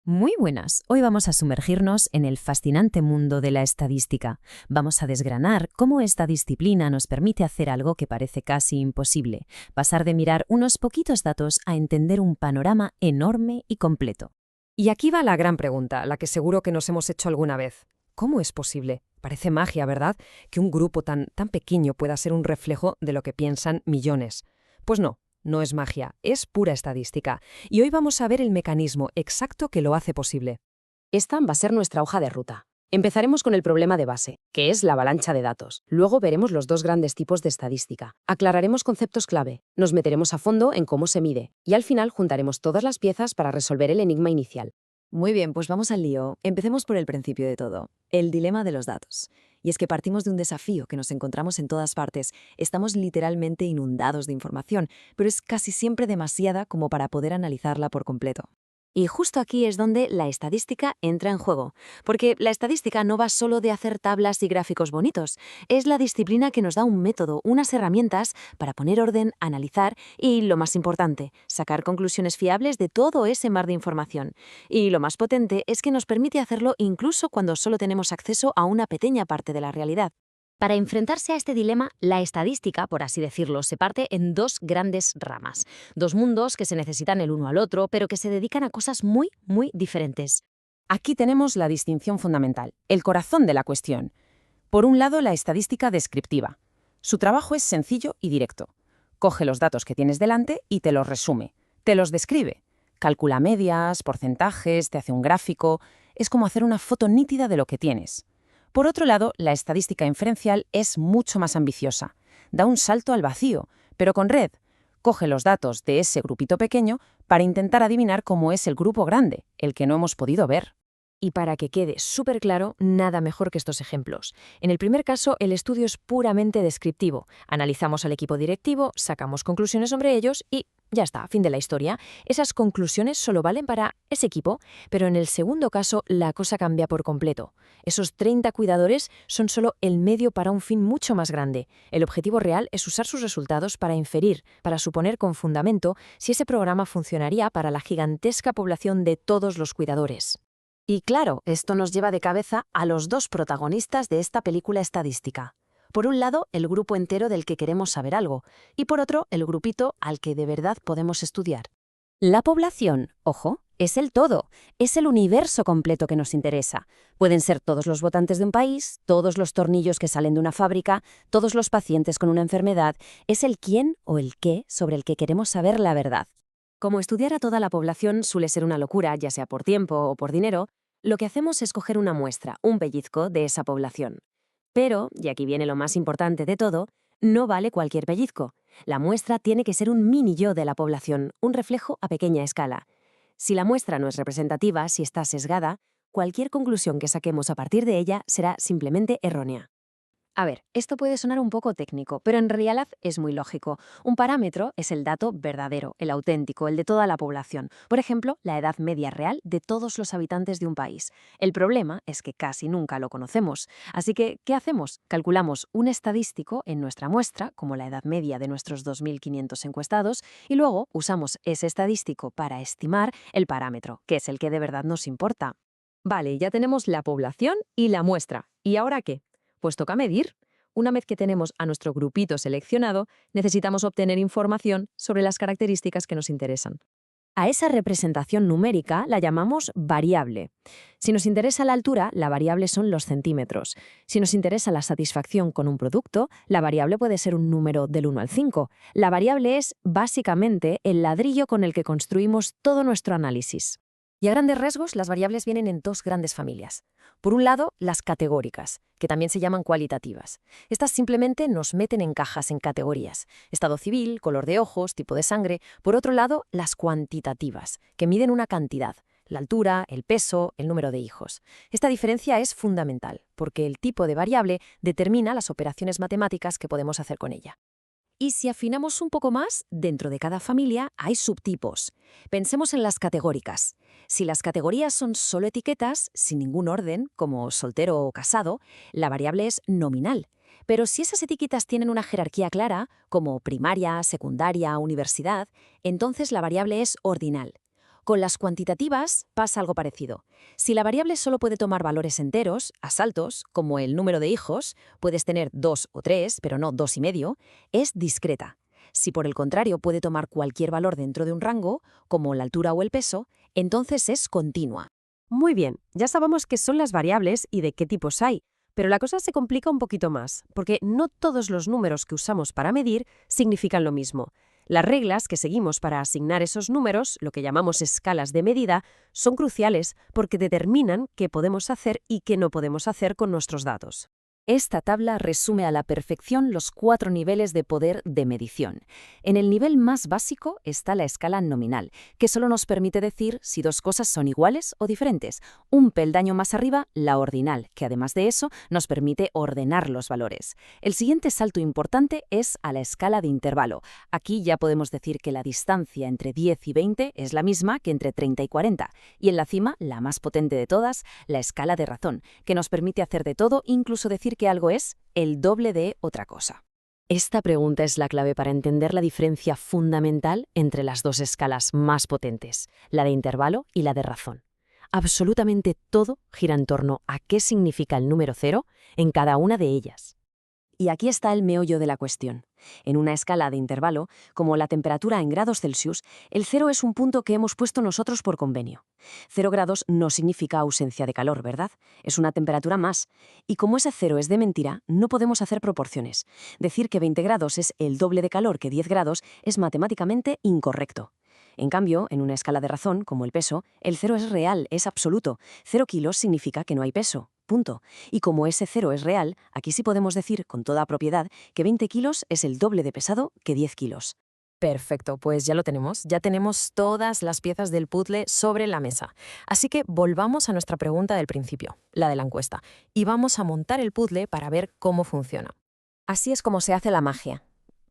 Muy buenas. Hoy vamos a sumergirnos en el fascinante mundo de la estadística. Vamos a desgranar cómo esta disciplina nos permite hacer algo que parece casi imposible, pasar de mirar unos poquitos datos a entender un panorama enorme y completo. Y aquí va la gran pregunta, la que seguro que nos hemos hecho alguna vez. ¿Cómo es posible? Parece magia, ¿verdad? Que un grupo tan pequeño pueda ser un reflejo de lo que piensan millones. Pues no, no es magia, es pura estadística. Y hoy vamos a ver el mecanismo exacto que lo hace posible. Esta va a ser nuestra hoja de ruta. Empezaremos con el problema de base, que es la avalancha de datos. Luego veremos los dos grandes tipos de estadística. Aclararemos conceptos clave, nos meteremos a fondo en cómo se mide y al final juntaremos todas las piezas para resolver el enigma inicial. Muy bien, pues vamos al lío. Empecemos por el principio de todo, el dilema de los datos. Y es que partimos de un desafío que nos encontramos en todas partes. Estamos literalmente inundados de información, pero es casi siempre demasiada como para poder analizarla por completo. Y justo aquí es donde la estadística entra en juego, porque la estadística no va solo de hacer tablas y gráficos bonitos, es la disciplina que nos da un método, unas herramientas para poner orden, analizar y, lo más importante, sacar conclusiones fiables de todo ese mar de información. Y lo más potente es que nos permite hacerlo incluso cuando solo tenemos acceso a una pequeña parte de la realidad. Para enfrentarse a este dilema, la estadística, por así decirlo, se parte en dos grandes ramas. Dos mundos que se necesitan el uno al otro, pero que se dedican a cosas muy diferentes. Aquí tenemos la distinción fundamental, el corazón de la cuestión. Por un lado, la estadística descriptiva. Su trabajo es sencillo y directo. Coge los datos que tienes delante y te los resume. Te los describe. Calcula medias, porcentajes, te hace un gráfico. Es como hacer una foto nítida de lo que tienes. Por otro lado, la estadística inferencial es mucho más ambiciosa. Da un salto al vacío, pero con red. Coge los datos de ese grupito pequeño para intentar adivinar cómo es el grupo grande, el que no hemos podido ver. Y para que quede súper claro, nada mejor que estos ejemplos. En el primer caso, el estudio es puramente descriptivo. Analizamos al equipo directivo, sacamos conclusiones sobre ellos y ya está, fin de la historia. Esas conclusiones solo valen para ese equipo, pero en el segundo caso la cosa cambia por completo. Esos 30 cuidadores son solo el medio para un fin mucho más grande. El objetivo real es usar sus resultados para inferir, para suponer con fundamento si ese programa funcionaría para la gigantesca población de todos los cuidadores. Y claro, esto nos lleva de cabeza a los dos protagonistas de esta película estadística. Por un lado, el grupo entero del que queremos saber algo, y por otro, el grupito al que de verdad podemos estudiar. La población, ojo, es el todo, es el universo completo que nos interesa. Pueden ser todos los votantes de un país, todos los tornillos que salen de una fábrica, todos los pacientes con una enfermedad. Es el quién o el qué sobre el que queremos saber la verdad. Como estudiar a toda la población suele ser una locura, ya sea por tiempo o por dinero, lo que hacemos es coger una muestra, un pellizco de esa población. Pero, y aquí viene lo más importante de todo, no vale cualquier pellizco. La muestra tiene que ser un mini yo de la población, un reflejo a pequeña escala. Si la muestra no es representativa, si está sesgada, cualquier conclusión que saquemos a partir de ella será simplemente errónea. A ver, esto puede sonar un poco técnico, pero en realidad es muy lógico. Un parámetro es el dato verdadero, el auténtico, el de toda la población. Por ejemplo, la edad media real de todos los habitantes de un país. El problema es que casi nunca lo conocemos. Así que, ¿qué hacemos? Calculamos un estadístico en nuestra muestra, como la edad media de nuestros 2.500 encuestados, y luego usamos ese estadístico para estimar el parámetro, que es el que de verdad nos importa. Vale, ya tenemos la población y la muestra. ¿Y ahora qué? Pues toca medir. Una vez que tenemos a nuestro grupito seleccionado, necesitamos obtener información sobre las características que nos interesan. A esa representación numérica la llamamos variable. Si nos interesa la altura, la variable son los centímetros. Si nos interesa la satisfacción con un producto, la variable puede ser un número del 1 al 5. La variable es, básicamente, el ladrillo con el que construimos todo nuestro análisis. Y a grandes rasgos, las variables vienen en dos grandes familias. Por un lado, las categóricas, que también se llaman cualitativas. Estas simplemente nos meten en cajas, en categorías. Estado civil, color de ojos, tipo de sangre. Por otro lado, las cuantitativas, que miden una cantidad. La altura, el peso, el número de hijos. Esta diferencia es fundamental, porque el tipo de variable determina las operaciones matemáticas que podemos hacer con ella. Y si afinamos un poco más, dentro de cada familia hay subtipos. Pensemos en las categóricas. Si las categorías son solo etiquetas, sin ningún orden, como soltero o casado, la variable es nominal. Pero si esas etiquetas tienen una jerarquía clara, como primaria, secundaria, universidad, entonces la variable es ordinal. Con las cuantitativas pasa algo parecido. Si la variable solo puede tomar valores enteros, asaltos, como el número de hijos, puedes tener 2 o 3, pero no 2,5, es discreta. Si por el contrario puede tomar cualquier valor dentro de un rango, como la altura o el peso, entonces es continua. Muy bien, ya sabemos qué son las variables y de qué tipos hay, pero la cosa se complica un poquito más, porque no todos los números que usamos para medir significan lo mismo. Las reglas que seguimos para asignar esos números, lo que llamamos escalas de medida, son cruciales porque determinan qué podemos hacer y qué no podemos hacer con nuestros datos. Esta tabla resume a la perfección los 4 niveles de poder de medición. En el nivel más básico está la escala nominal, que solo nos permite decir si dos cosas son iguales o diferentes. Un peldaño más arriba, la ordinal, que además de eso nos permite ordenar los valores. El siguiente salto importante es a la escala de intervalo. Aquí ya podemos decir que la distancia entre 10 y 20 es la misma que entre 30 y 40. Y en la cima, la más potente de todas, la escala de razón, que nos permite hacer de todo, incluso decir que algo es el doble de otra cosa. Esta pregunta es la clave para entender la diferencia fundamental entre las dos escalas más potentes, la de intervalo y la de razón. Absolutamente todo gira en torno a qué significa el número 0 en cada una de ellas. Y aquí está el meollo de la cuestión. En una escala de intervalo, como la temperatura en grados Celsius, el 0 es un punto que hemos puesto nosotros por convenio. 0 grados no significa ausencia de calor, ¿verdad? Es una temperatura más. Y como ese 0 es de mentira, no podemos hacer proporciones. Decir que 20 grados es el doble de calor que 10 grados es matemáticamente incorrecto. En cambio, en una escala de razón, como el peso, el 0 es real, es absoluto. 0 kilos significa que no hay peso. Punto. Y como ese 0 es real, aquí sí podemos decir con toda propiedad que 20 kilos es el doble de pesado que 10 kilos. Perfecto, pues ya lo tenemos. Ya tenemos todas las piezas del puzzle sobre la mesa. Así que volvamos a nuestra pregunta del principio, la de la encuesta, y vamos a montar el puzzle para ver cómo funciona. Así es como se hace la magia.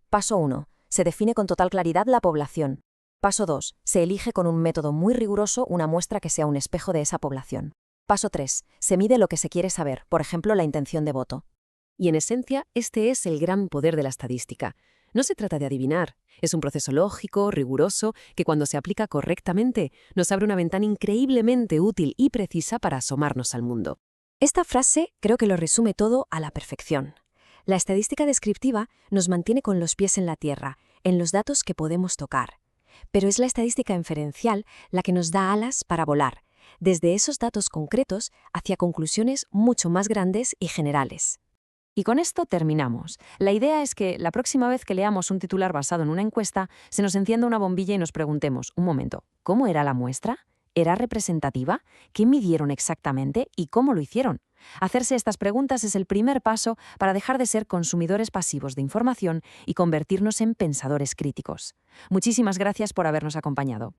Paso 1. Se define con total claridad la población. Paso 2. Se elige con un método muy riguroso una muestra que sea un espejo de esa población. Paso 3. Se mide lo que se quiere saber, por ejemplo, la intención de voto. Y en esencia, este es el gran poder de la estadística. No se trata de adivinar, es un proceso lógico, riguroso, que cuando se aplica correctamente, nos abre una ventana increíblemente útil y precisa para asomarnos al mundo. Esta frase creo que lo resume todo a la perfección. La estadística descriptiva nos mantiene con los pies en la tierra, en los datos que podemos tocar. Pero es la estadística inferencial la que nos da alas para volar, desde esos datos concretos hacia conclusiones mucho más grandes y generales. Y con esto terminamos. La idea es que la próxima vez que leamos un titular basado en una encuesta, se nos encienda una bombilla y nos preguntemos, un momento, ¿cómo era la muestra? ¿Era representativa? ¿Qué midieron exactamente y cómo lo hicieron? Hacerse estas preguntas es el primer paso para dejar de ser consumidores pasivos de información y convertirnos en pensadores críticos. Muchísimas gracias por habernos acompañado.